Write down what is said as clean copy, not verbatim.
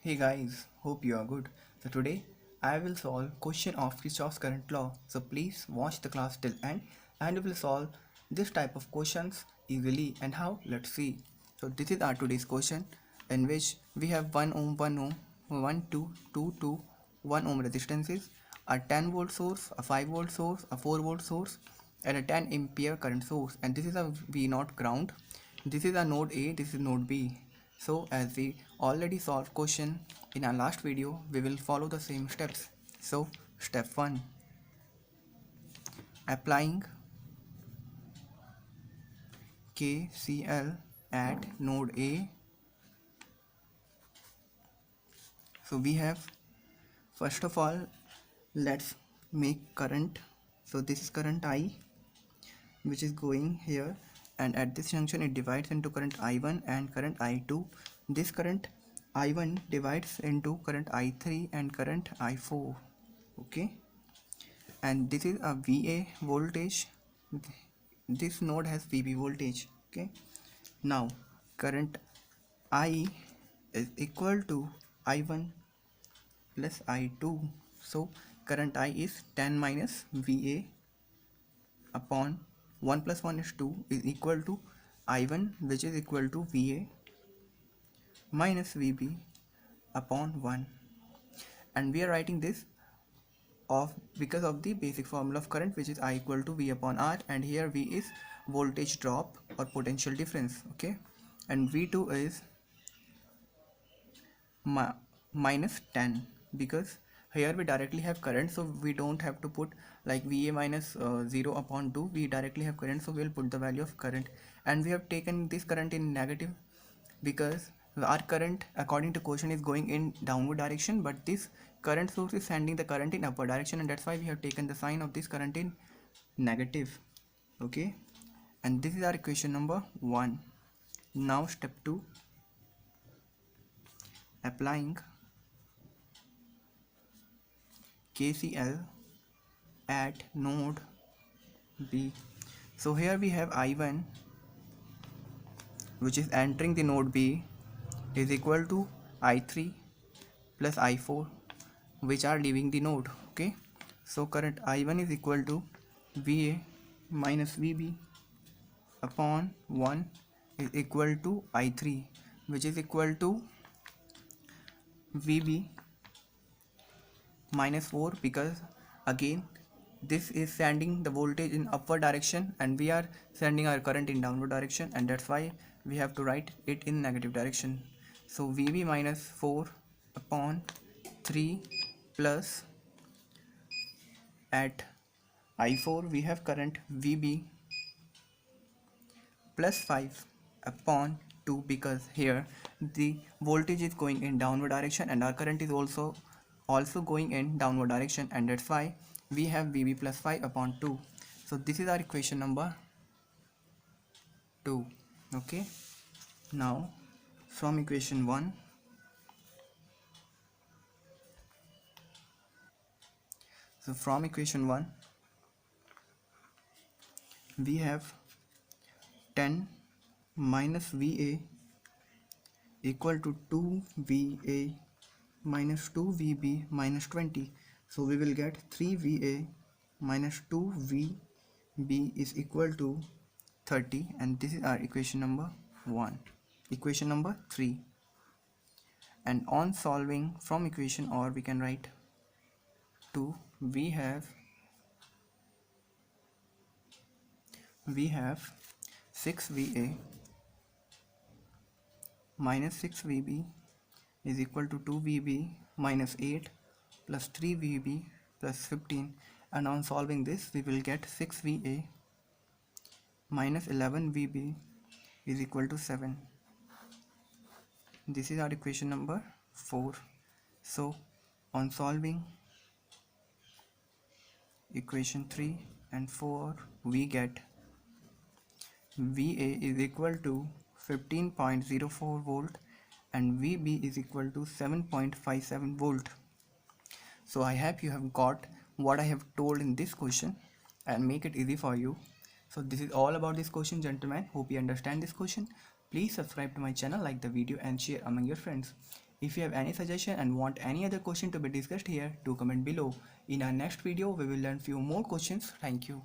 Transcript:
Hey guys, hope you are good. So today I will solve question of Kirchoff's current law. So please watch the class till end and we will solve this type of questions easily and how, let's see. So this is our today's question in which we have 1 ohm, 1 ohm, 1, 2, 2, 2, 1 ohm resistances, a 10 volt source, a 5 volt source, a 4 volt source and a 10 ampere current source, and this is a V0 ground. This is a node A, this is node B. So as we already solved question in our last video, we will follow the same steps. So step 1, applying KCL at node A. So we have, first of all, let's make current. So this is current I which is going here, and at this junction it divides into current I1 and current I2. This current I1 divides into current I3 and current I4. Okay, and this is a VA voltage. This node has VB voltage. Okay, now current I is equal to I1 plus I2. So current I is 10 minus VA upon 1 plus 1 is 2 is equal to I1, which is equal to VA minus VB upon 1, and we are writing this of because of the basic formula of current, which is I equal to V upon R, and here V is voltage drop or potential difference. Okay, and V2 is minus 10, because here we directly have current, so we don't have to put like VA minus 0 upon 2. We directly have current, so we'll put the value of current, and we have taken this current in negative because our current according to question is going in downward direction, but this current source is sending the current in upward direction, and that's why we have taken the sign of this current in negative. Okay, and this is our equation number 1. Now step 2, applying KCL at node B. So here we have I1, which is entering the node B, is equal to I3 plus I4, which are leaving the node. Okay, so current I1 is equal to VA minus VB upon 1 is equal to I3, which is equal to VB minus 4, because again this is sending the voltage in upward direction and we are sending our current in downward direction, and that's why we have to write it in negative direction. So VB minus 4 upon 3 plus, at I4 we have current VB plus 5 upon 2, because here the voltage is going in downward direction and our current is also going in downward direction, and that's why we have VB plus 5 upon 2. So this is our equation number 2. Okay, now from equation 1, so from equation 1 we have 10 minus VA equal to 2 VA minus 2 VB minus 20. So we will get 3 VA minus 2 VB is equal to 30, and this is our equation number 1. Equation number 3, and on solving from equation, or we can write 2, we have 6 VA minus 6 VB is equal to 2 VB minus 8 plus 3 VB plus 15, and on solving this we will get 6 VA minus 11 VB is equal to 7. This is our equation number 4. So on solving equation 3 and 4, we get VA is equal to 15.04 volt and VB is equal to 7.57 volt. So I hope you have got what I have told in this question and make it easy for you. So this is all about this question, gentlemen. Hope you understand this question. Please subscribe to my channel, like the video and share among your friends. If you have any suggestion and want any other question to be discussed here, do comment below. In our next video, we will learn few more questions. Thank you.